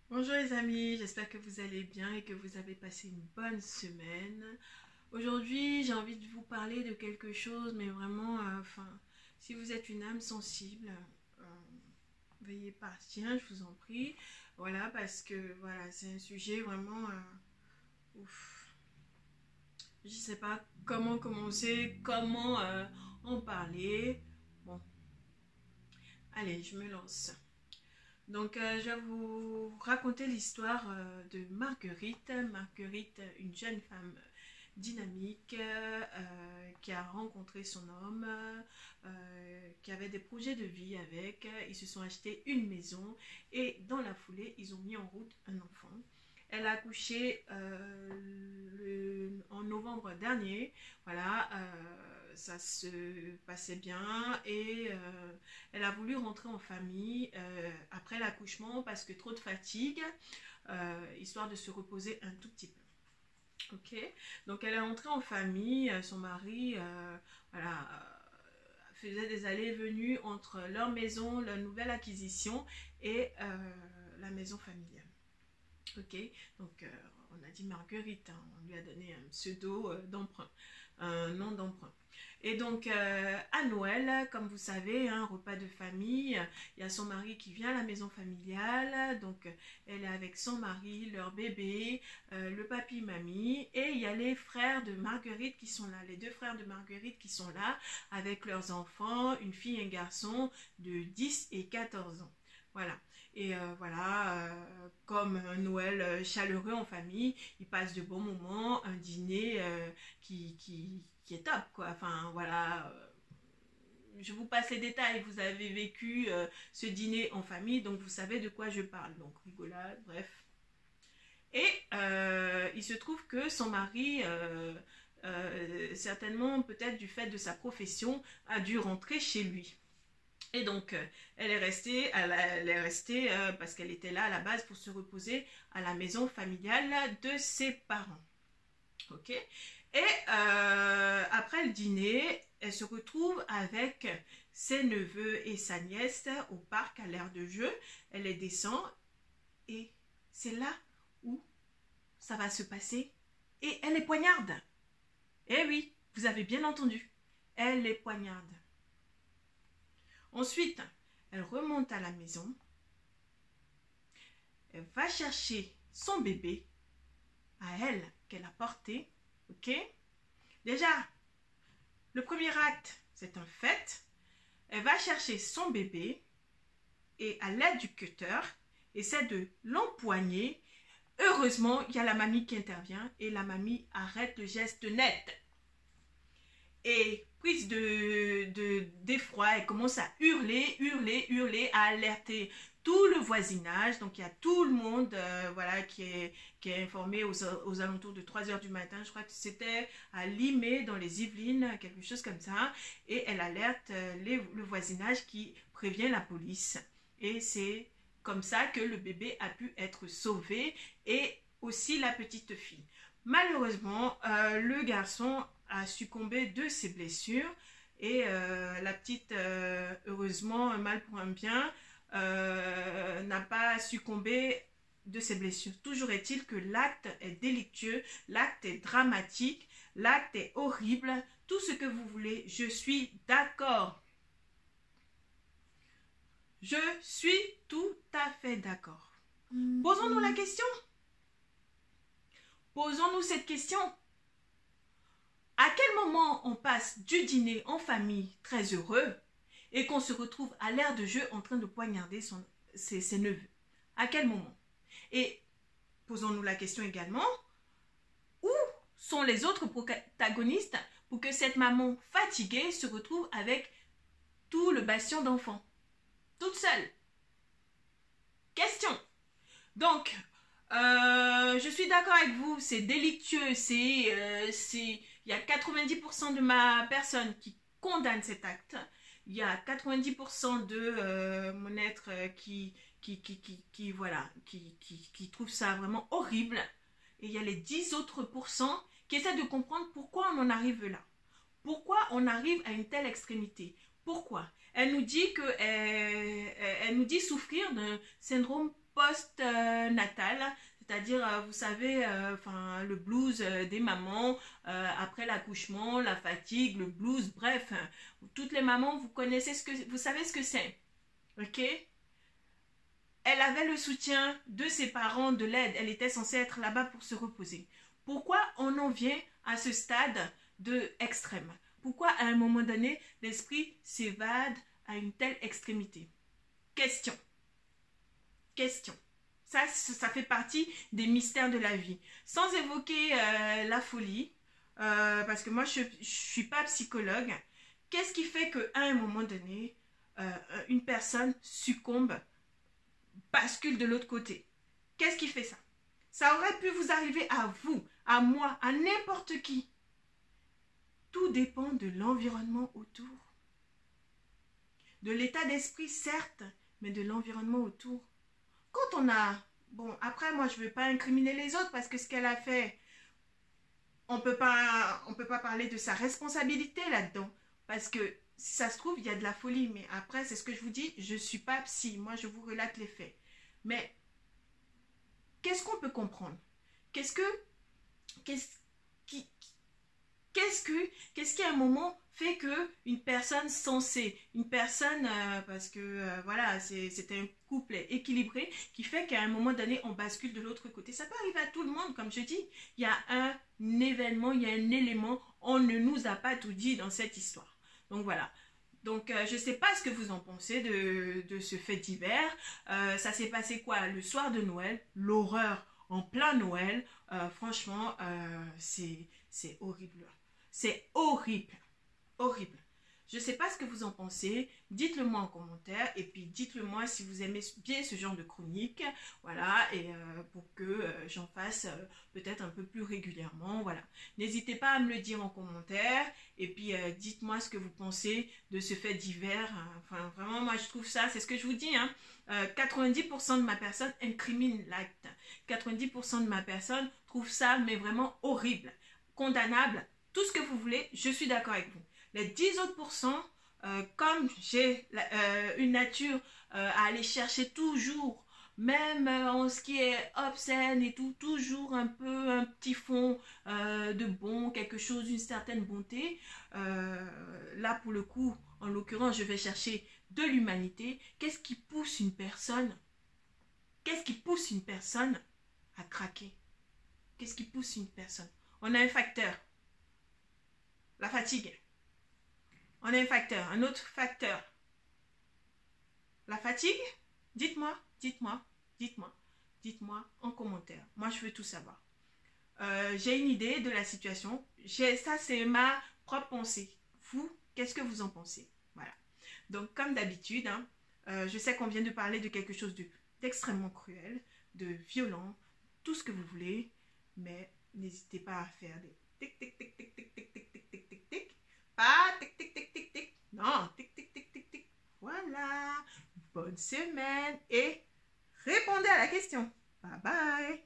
Bonjour les amis, j'espère que vous allez bien et que vous avez passé une bonne semaine. Aujourd'hui, j'ai envie de vous parler de quelque chose, mais vraiment, si vous êtes une âme sensible, euh, veuillez partir, je vous en prie. Voilà, parce que voilà, c'est un sujet vraiment, ouf. Je sais pas comment commencer, comment en parler. Bon, allez, je me lance. Donc, je vais vous raconter l'histoire de Marguerite. Marguerite, une jeune femme dynamique qui a rencontré son homme, qui avait des projets de vie avec. Ils se sont achetés une maison et dans la foulée, ils ont mis en route un enfant. Elle a accouché en novembre dernier. Voilà, ça se passait bien et elle a voulu rentrer en famille après l'accouchement parce que trop de fatigue, histoire de se reposer un tout petit peu. Ok, donc elle est rentrée en famille, son mari, voilà, faisait des allées et venues entre leur maison, leur nouvelle acquisition et la maison familiale. Ok, donc on a dit Marguerite, hein, on lui a donné un pseudo d'emprunt, un nom d'emprunt. Et donc à Noël, comme vous savez, un repas de famille, il y a son mari qui vient à la maison familiale, donc elle est avec son mari, leur bébé, le papy, mamie, et il y a les frères de Marguerite qui sont là, les deux frères de Marguerite qui sont là, avec leurs enfants, une fille et un garçon de 10 et 14 ans. Voilà. Et voilà, comme un Noël chaleureux en famille, ils passent de bons moments, un dîner qui est top, quoi. Enfin, voilà, je vous passe les détails. Vous avez vécu ce dîner en famille, donc vous savez de quoi je parle. Donc, rigolade, bref. Et il se trouve que son mari, certainement peut-être du fait de sa profession, a dû rentrer chez lui. Et donc, elle est restée parce qu'elle était là à la base pour se reposer à la maison familiale de ses parents. Ok. Et après le dîner, elle se retrouve avec ses neveux et sa nièce au parc à l'aire de jeu. Elle les descend et c'est là où ça va se passer. Et elle les poignarde. Eh oui, vous avez bien entendu. Elle les poignarde. Ensuite, elle remonte à la maison. Elle va chercher son bébé à elle qu'elle a porté. Ok. Déjà, le premier acte, c'est un fait. Elle va chercher son bébé et à l'aide du cutter, essaie de l'empoigner. Heureusement, il y a la mamie qui intervient et la mamie arrête le geste net. Et prise d'effroi, elle commence à hurler, hurler, hurler, à alerter tout le voisinage. Donc il y a tout le monde voilà, qui est informé aux alentours de 3 heures du matin. Je crois que c'était à Limay dans les Yvelines, quelque chose comme ça. Et elle alerte le voisinage qui prévient la police. Et c'est comme ça que le bébé a pu être sauvé et aussi la petite fille. Malheureusement, le garçon a succombé de ses blessures et la petite, heureusement, un mal pour un bien, n'a pas succombé de ses blessures. Toujours est-il que l'acte est délictueux, l'acte est dramatique, l'acte est horrible, tout ce que vous voulez, je suis d'accord. Je suis tout à fait d'accord. Posons-nous la question. Posons-nous cette question. À quel moment on passe du dîner en famille très heureux et qu'on se retrouve à l'aire de jeu en train de poignarder ses neveux? À quel moment? Et posons-nous la question également, où sont les autres protagonistes pour que cette maman fatiguée se retrouve avec tout le bastion d'enfants? Toute seule. Question. Donc, je suis d'accord avec vous, c'est délictueux, il y a 90% de ma personne qui condamne cet acte, il y a 90% de mon être voilà, qui trouve ça vraiment horrible, et il y a les 10 autres pourcents qui essaient de comprendre pourquoi on en arrive là, pourquoi on arrive à une telle extrémité, pourquoi elle nous dit souffrir d'un syndrome post-natal, c'est-à-dire, vous savez, enfin, le blues des mamans, après l'accouchement, la fatigue, le blues, bref, toutes les mamans, vous connaissez vous savez ce que c'est, ok? Elle avait le soutien de ses parents, de l'aide, elle était censée être là-bas pour se reposer. Pourquoi on en vient à ce stade de extrême? Pourquoi à un moment donné, l'esprit s'évade à une telle extrémité? Question. Question. Ça fait partie des mystères de la vie. Sans évoquer la folie, parce que moi, je ne suis pas psychologue. Qu'est-ce qui fait qu'à un moment donné, une personne succombe, bascule de l'autre côté? Qu'est-ce qui fait ça? Ça aurait pu vous arriver à vous, à moi, à n'importe qui. Tout dépend de l'environnement autour. De l'état d'esprit, certes, mais de l'environnement autour. Quand on a... Bon, après, moi, je ne veux pas incriminer les autres parce que ce qu'elle a fait, on peut pas parler de sa responsabilité là-dedans. Parce que, si ça se trouve, il y a de la folie. Mais après, c'est ce que je vous dis, je ne suis pas psy. Moi, je vous relate les faits. Mais, qu'est-ce qu'on peut comprendre? Qu'est-ce qui à un moment fait que une personne sensée, une personne, parce que voilà, c'est un couple équilibré, qui fait qu'à un moment donné, on bascule de l'autre côté. Ça peut arriver à tout le monde, comme je dis. Il y a un événement, il y a un élément, on ne nous a pas tout dit dans cette histoire. Donc voilà. Donc, je ne sais pas ce que vous en pensez de ce fait divers. Ça s'est passé quoi? Le soir de Noël, l'horreur en plein Noël. Franchement, c'est horrible. C'est horrible. Horrible. Je ne sais pas ce que vous en pensez. Dites-le moi en commentaire. Et puis, dites-le moi si vous aimez bien ce genre de chronique. Voilà. Et pour que j'en fasse peut-être un peu plus régulièrement. Voilà. N'hésitez pas à me le dire en commentaire. Et puis, dites-moi ce que vous pensez de ce fait divers. Enfin, vraiment, moi, je trouve ça, c'est ce que je vous dis. 90% de ma personne incrimine l'acte. 90% de ma personne trouve ça, mais vraiment horrible. Condamnable. Tout ce que vous voulez, je suis d'accord avec vous. Les 10 autres pourcents, comme j'ai une nature à aller chercher toujours, même en ce qui est obscène et tout, toujours un petit fond de bon, quelque chose d'une certaine bonté. Là, pour le coup, en l'occurrence, je vais chercher de l'humanité. Qu'est-ce qui pousse une personne? Qu'est-ce qui pousse une personne à craquer? Qu'est-ce qui pousse une personne? On a un facteur. La fatigue. On a un facteur. Un autre facteur. La fatigue. Dites-moi, dites-moi, dites-moi. Dites-moi en commentaire. Moi, je veux tout savoir. J'ai une idée de la situation. Ça, c'est ma propre pensée. Vous, qu'est-ce que vous en pensez? Voilà. Donc, comme d'habitude, je sais qu'on vient de parler de quelque chose d'extrêmement cruel, de violent, tout ce que vous voulez, mais n'hésitez pas à faire des tic, tic, tic, tic, tic, tic, tic, tic, tic, tic, tic. Pas tic, tic, tic, tic, tic. Non, tic, tic, tic, tic, tic. Voilà. Bonne semaine et répondez à la question. Bye bye.